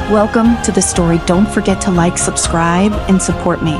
Welcome to the story. Don't forget to like, subscribe, and support me.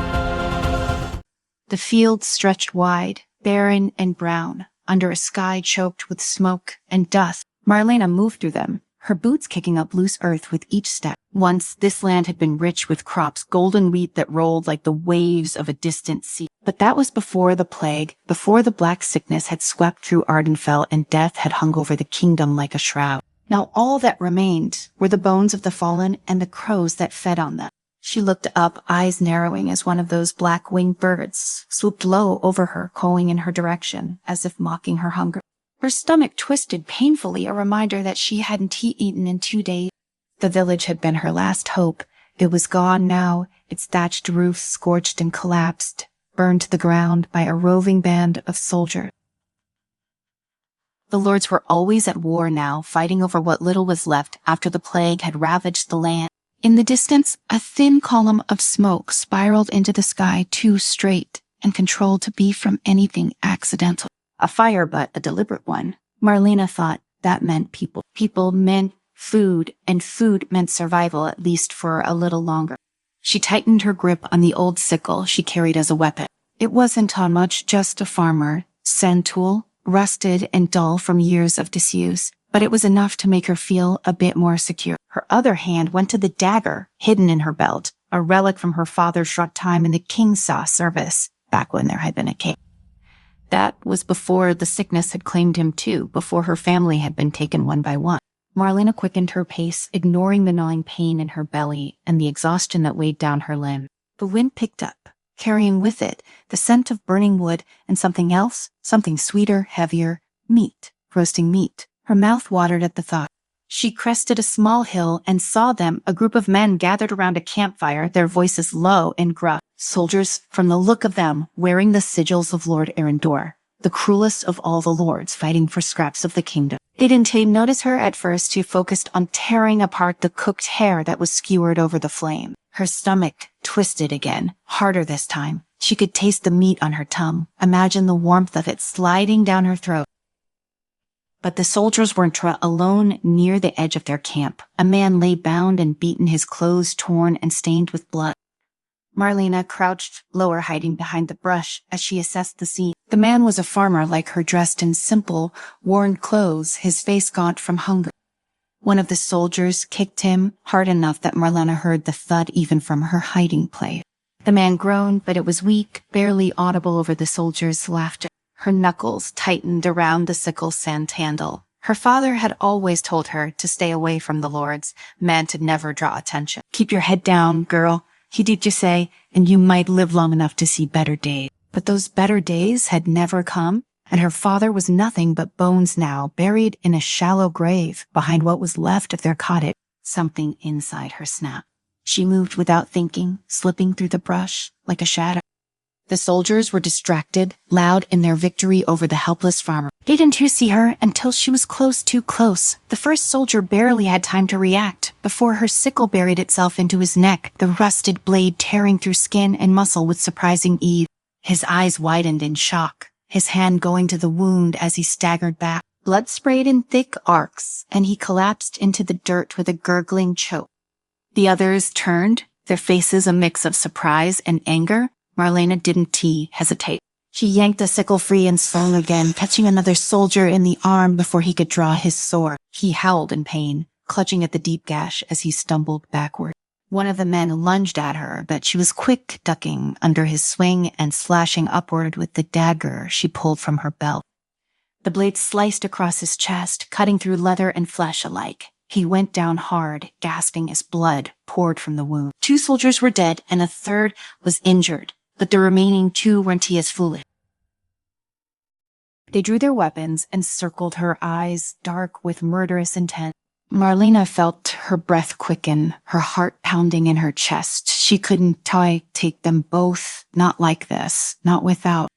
The field stretched wide, barren and brown, under a sky choked with smoke and dust. Marlena moved through them, her boots kicking up loose earth with each step. Once, this land had been rich with crops, golden wheat that rolled like the waves of a distant sea. But that was before the plague, before the black sickness had swept through Ardenfell and death had hung over the kingdom like a shroud. Now all that remained were the bones of the fallen and the crows that fed on them. She looked up, eyes narrowing as one of those black-winged birds swooped low over her, cawing in her direction, as if mocking her hunger. Her stomach twisted painfully, a reminder that she hadn't eaten in 2 days. The village had been her last hope. It was gone now, its thatched roofs scorched and collapsed, burned to the ground by a roving band of soldiers. The lords were always at war now, fighting over what little was left after the plague had ravaged the land. In the distance, a thin column of smoke spiraled into the sky, too straight and controlled to be from anything accidental. A fire, but a deliberate one. Marlena thought that meant people. People meant food, and food meant survival, at least for a little longer. She tightened her grip on the old sickle she carried as a weapon. It wasn't on much, just a farmer sand tool, rusted and dull from years of disuse, but it was enough to make her feel a bit more secure. Her other hand went to the dagger hidden in her belt, a relic from her father's short time in the King's service, back when there had been a king. That was before the sickness had claimed him too, before her family had been taken one by one. Marlena quickened her pace, ignoring the gnawing pain in her belly and the exhaustion that weighed down her limb. The wind picked up, carrying with it the scent of burning wood and something else, something sweeter, heavier, meat, roasting meat. Her mouth watered at the thought. She crested a small hill and saw them, a group of men gathered around a campfire, their voices low and gruff. Soldiers, from the look of them, wearing the sigils of Lord Arendor, the cruelest of all the lords, fighting for scraps of the kingdom. They didn't notice her at first, too focused on tearing apart the cooked hare that was skewered over the flame. Her stomach twisted again, harder this time. She could taste the meat on her tongue, imagine the warmth of it sliding down her throat. But the soldiers weren't alone. Near the edge of their camp, a man lay bound and beaten, his clothes torn and stained with blood. Marlena crouched lower, hiding behind the brush as she assessed the scene. The man was a farmer like her, dressed in simple, worn clothes, his face gaunt from hunger. One of the soldiers kicked him hard enough that Marlena heard the thud even from her hiding place. The man groaned, but it was weak, barely audible over the soldier's laughter. Her knuckles tightened around the sickle's sand handle. Her father had always told her to stay away from the lords, men to never draw attention. "Keep your head down, girl," he did just say, "and you might live long enough to see better days." But those better days had never come, and her father was nothing but bones now, buried in a shallow grave behind what was left of their cottage. Something inside her snapped. She moved without thinking, slipping through the brush like a shadow. The soldiers were distracted, loud in their victory over the helpless farmer. They didn't see her until she was close, too close. The first soldier barely had time to react before her sickle buried itself into his neck, the rusted blade tearing through skin and muscle with surprising ease. His eyes widened in shock, his hand going to the wound as he staggered back. Blood sprayed in thick arcs, and he collapsed into the dirt with a gurgling choke. The others turned, their faces a mix of surprise and anger. Marlena didn't hesitate. She yanked the sickle free and swung again, catching another soldier in the arm before he could draw his sword. He howled in pain, clutching at the deep gash as he stumbled backward. One of the men lunged at her, but she was quick, ducking under his swing and slashing upward with the dagger she pulled from her belt. The blade sliced across his chest, cutting through leather and flesh alike. He went down hard, gasping as blood poured from the wound. 2 soldiers were dead, and a third was injured, but the remaining 2 weren't as foolish. They drew their weapons and circled her, eyes dark with murderous intent. Marlena felt her breath quicken, her heart pounding in her chest. She couldn't take them both, not like this, not without.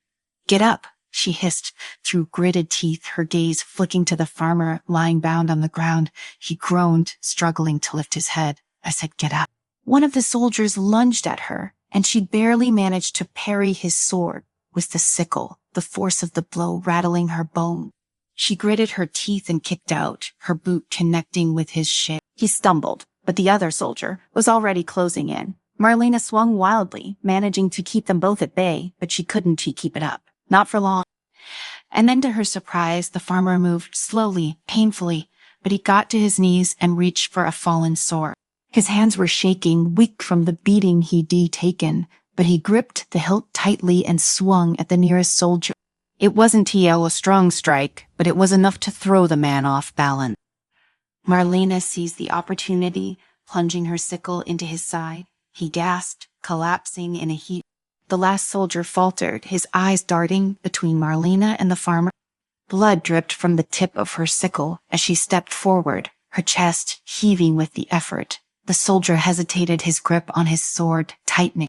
"Get up," she hissed through gritted teeth, her gaze flicking to the farmer lying bound on the ground. He groaned, struggling to lift his head. "I said get up." One of the soldiers lunged at her, and she barely managed to parry his sword with the sickle, the force of the blow rattling her bone. She gritted her teeth and kicked out, her boot connecting with his shin. He stumbled, but the other soldier was already closing in. Marlena swung wildly, managing to keep them both at bay, but she couldn't keep it up. Not for long. And then to her surprise, the farmer moved slowly, painfully, but he got to his knees and reached for a fallen sword. His hands were shaking, weak from the beating he'd taken, but he gripped the hilt tightly and swung at the nearest soldier. It wasn't a strong strike, but it was enough to throw the man off balance. Marlena seized the opportunity, plunging her sickle into his side. He gasped, collapsing in a heap. The last soldier faltered, his eyes darting between Marlena and the farmer. Blood dripped from the tip of her sickle as she stepped forward, her chest heaving with the effort. The soldier hesitated, his grip on his sword tightening.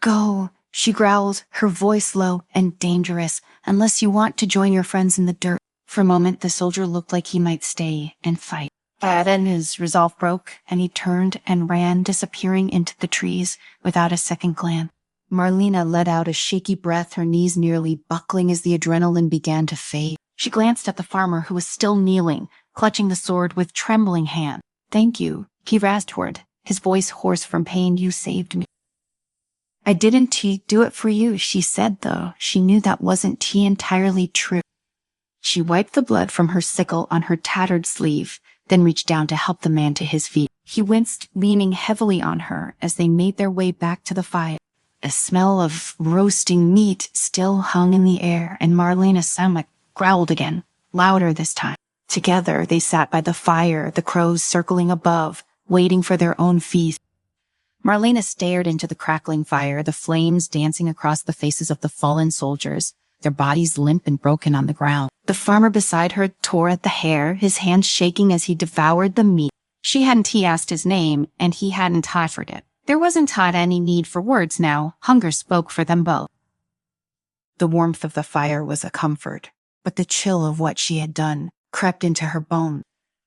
"Go," she growled, her voice low and dangerous, "unless you want to join your friends in the dirt." For a moment, the soldier looked like he might stay and fight. But then his resolve broke, and he turned and ran, disappearing into the trees without a second glance. Marlena let out a shaky breath, her knees nearly buckling as the adrenaline began to fade. She glanced at the farmer, who was still kneeling, clutching the sword with trembling hand. "Thank you," he rasped toward, his voice hoarse from pain. "You saved me." "I didn't do it for you," she said, though she knew that wasn't entirely true. She wiped the blood from her sickle on her tattered sleeve, then reached down to help the man to his feet. He winced, leaning heavily on her as they made their way back to the fire. A smell of roasting meat still hung in the air, and Marlena's stomach growled again, louder this time. Together they sat by the fire, the crows circling above, waiting for their own feast. Marlena stared into the crackling fire, the flames dancing across the faces of the fallen soldiers, their bodies limp and broken on the ground. The farmer beside her tore at the hair, his hands shaking as he devoured the meat. She hadn't asked his name, and he hadn't offered it. There wasn't any need for words now. Hunger spoke for them both. The warmth of the fire was a comfort, but the chill of what she had done crept into her bones.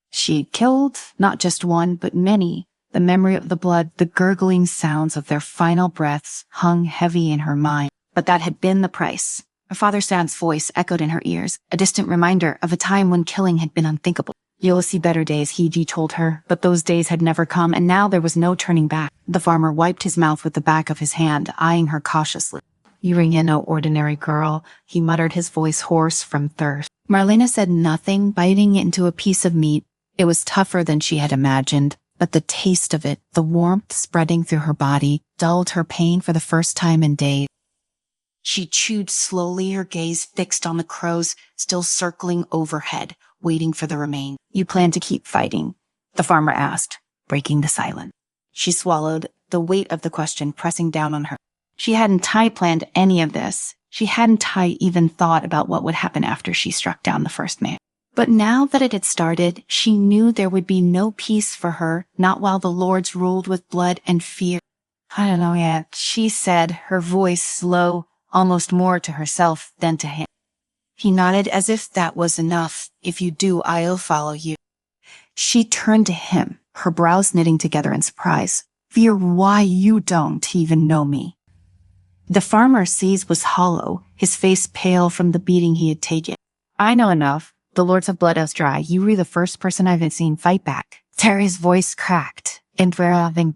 She had killed not just one, but many. The memory of the blood, the gurgling sounds of their final breaths hung heavy in her mind. But that had been the price. Her father Sam's voice echoed in her ears, a distant reminder of a time when killing had been unthinkable. "You'll see better days," he told her, but those days had never come, and now there was no turning back. The farmer wiped his mouth with the back of his hand, eyeing her cautiously. "You ain't no ordinary girl," he muttered, his voice hoarse from thirst. Marlena said nothing, biting into a piece of meat. It was tougher than she had imagined, but the taste of it, the warmth spreading through her body, dulled her pain for the first time in days. She chewed slowly, her gaze fixed on the crows still circling overhead, waiting for the remain. "You plan to keep fighting?" the farmer asked, breaking the silence. She swallowed, the weight of the question pressing down on her. She hadn't planned any of this. She hadn't even thought about what would happen after she struck down the first man. But now that it had started, she knew there would be no peace for her, not while the lords ruled with blood and fear. "I don't know yet," she said, her voice slow, almost more to herself than to him. He nodded as if that was enough. "If you do, I'll follow you." She turned to him, her brows knitting together in surprise. "Fear why you don't even know me." The farmer's seize was hollow, his face pale from the beating he had taken. "I know enough. The lords of blood is dry. You were the first person I've seen fight back." Terry's voice cracked, enthralling.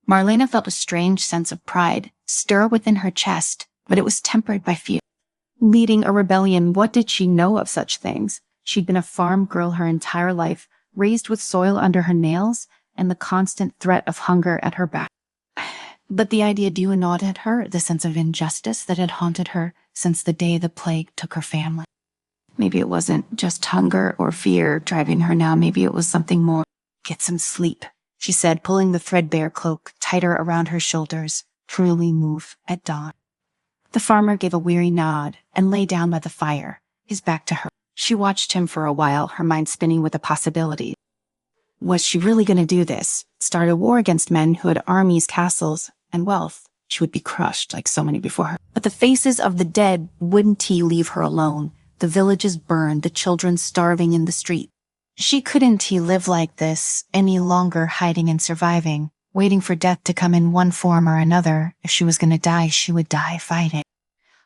Marlena felt a strange sense of pride stir within her chest, but it was tempered by fear. Leading a rebellion, what did she know of such things? She'd been a farm girl her entire life, raised with soil under her nails and the constant threat of hunger at her back. But the idea gnawed at her, the sense of injustice that had haunted her since the day the plague took her family. Maybe it wasn't just hunger or fear driving her now. Maybe it was something more. "Get some sleep," she said, pulling the threadbare cloak tighter around her shoulders. "Truly move at dawn." The farmer gave a weary nod and lay down by the fire, his back to her. She watched him for a while, her mind spinning with the possibility. Was she really going to do this? Start a war against men who had armies, castles, and wealth? She would be crushed like so many before her. But the faces of the dead wouldn't leave her alone. The villages burned, the children starving in the street. She couldn't live like this any longer, hiding and surviving, waiting for death to come in one form or another. If she was going to die, she would die fighting.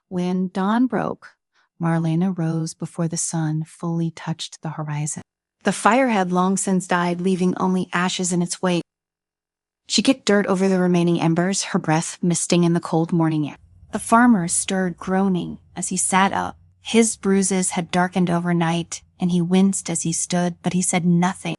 When dawn broke, Marlena rose before the sun fully touched the horizon. The fire had long since died, leaving only ashes in its wake. She kicked dirt over the remaining embers, her breath misting in the cold morning air. The farmer stirred, groaning, as he sat up. His bruises had darkened overnight, and he winced as he stood, but he said nothing.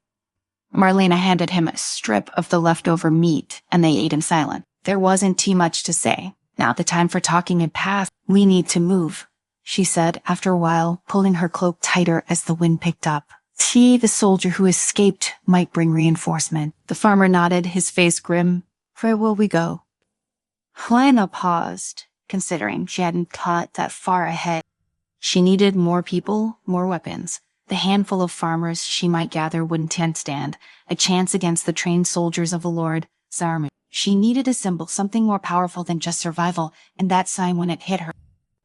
Marlena handed him a strip of the leftover meat, and they ate in silence. There wasn't too much to say. Now the time for talking had passed. "We need to move," she said after a while, pulling her cloak tighter as the wind picked up. "He, the soldier who escaped, might bring reinforcement." The farmer nodded, his face grim. "Where will we go?" Helena paused, considering she hadn't thought that far ahead. She needed more people, more weapons. The handful of farmers she might gather wouldn't stand a chance against the trained soldiers of the Lord Zarmu. She needed a symbol, something more powerful than just survival, and that sign when it hit her.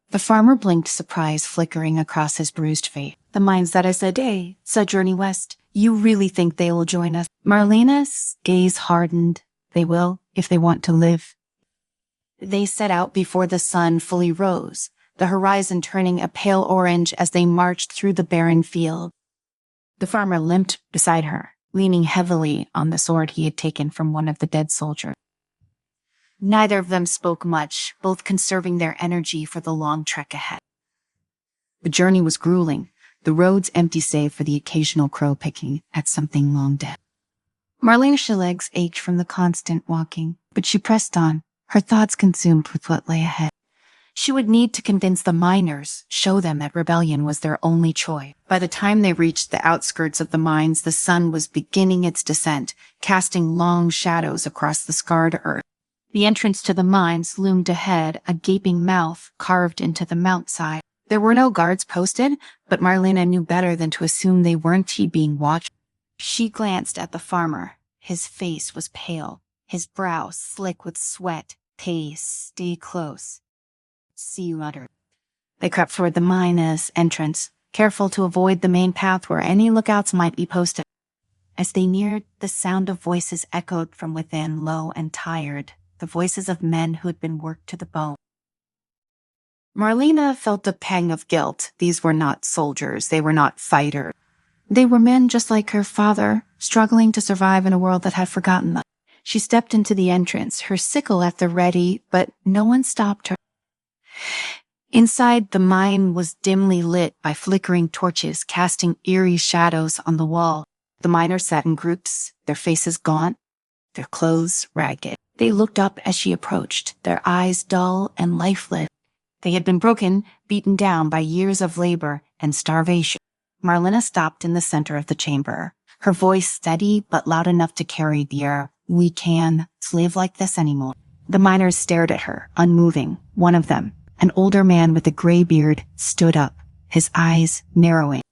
The farmer blinked, surprise flickering across his bruised face. "The mines that I said, said journey west. You really think they will join us?" Marlena's gaze hardened. "They will, if they want to live." They set out before the sun fully rose, the horizon turning a pale orange as they marched through the barren field. The farmer limped beside her, leaning heavily on the sword he had taken from one of the dead soldiers. Neither of them spoke much, both conserving their energy for the long trek ahead. The journey was grueling, the roads empty save for the occasional crow picking at something long dead. Marlena's legs ached from the constant walking, but she pressed on, her thoughts consumed with what lay ahead. She would need to convince the miners, show them that rebellion was their only choice. By the time they reached the outskirts of the mines, the sun was beginning its descent, casting long shadows across the scarred earth. The entrance to the mines loomed ahead, a gaping mouth carved into the mountainside. There were no guards posted, but Marlena knew better than to assume they weren't being watched. She glanced at the farmer. His face was pale, his brow slick with sweat. "Stay close," she muttered. They crept toward the mine's entrance, careful to avoid the main path where any lookouts might be posted. As they neared, the sound of voices echoed from within, low and tired, the voices of men who had been worked to the bone. Marlena felt a pang of guilt. These were not soldiers, they were not fighters. They were men just like her father, struggling to survive in a world that had forgotten them. She stepped into the entrance, her sickle at the ready, but no one stopped her. Inside, the mine was dimly lit by flickering torches, casting eerie shadows on the wall. The miners sat in groups, their faces gaunt, their clothes ragged. They looked up as she approached, their eyes dull and lifeless. They had been broken, beaten down by years of labor and starvation. Marlena stopped in the center of the chamber, her voice steady but loud enough to carry the air. "We can't live like this anymore." The miners stared at her, unmoving. One of them, an older man with a gray beard, stood up, his eyes narrowing.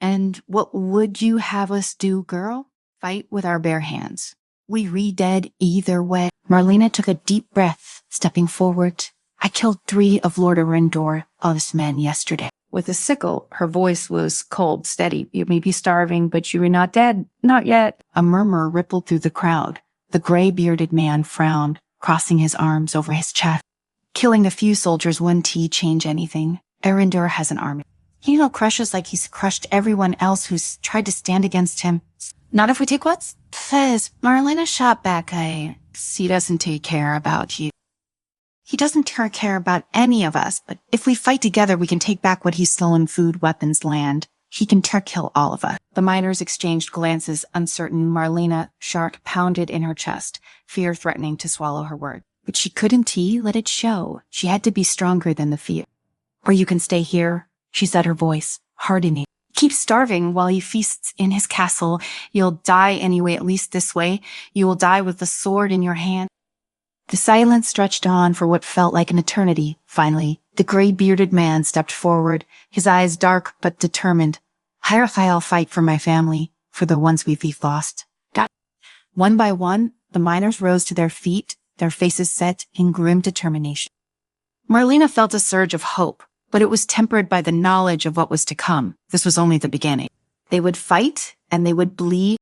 "And what would you have us do, girl? Fight with our bare hands? We re-dead either way." Marlena took a deep breath, stepping forward. "I killed 3 of Lord Arendor's men yesterday." With a sickle, her voice was cold, steady. "You may be starving, but you are not dead. Not yet." A murmur rippled through the crowd. The gray-bearded man frowned, crossing his arms over his chest. "Killing a few soldiers wouldn't change anything. Arendor has an army. He'll crush us like he's crushed everyone else who's tried to stand against him. Not if we take what's says." Marlena shot back. He doesn't take care about you. He doesn't care about any of us, but if we fight together, we can take back what he's stolen: food, weapons, land. He can kill all of us." The miners exchanged glances, uncertain. Marlena, sharp, pounded in her chest, fear threatening to swallow her word. But she couldn't let it show. She had to be stronger than the fear. "Or you can stay here," she said, her voice hardening. "Keep starving while he feasts in his castle. You'll die anyway, at least this way. You will die with the sword in your hand." The silence stretched on for what felt like an eternity. Finally, the gray-bearded man stepped forward, his eyes dark but determined. "I'll fight for my family, for the ones we've lost." One by one, the miners rose to their feet, their faces set in grim determination. Marlena felt a surge of hope, but it was tempered by the knowledge of what was to come. This was only the beginning. They would fight, and they would bleed,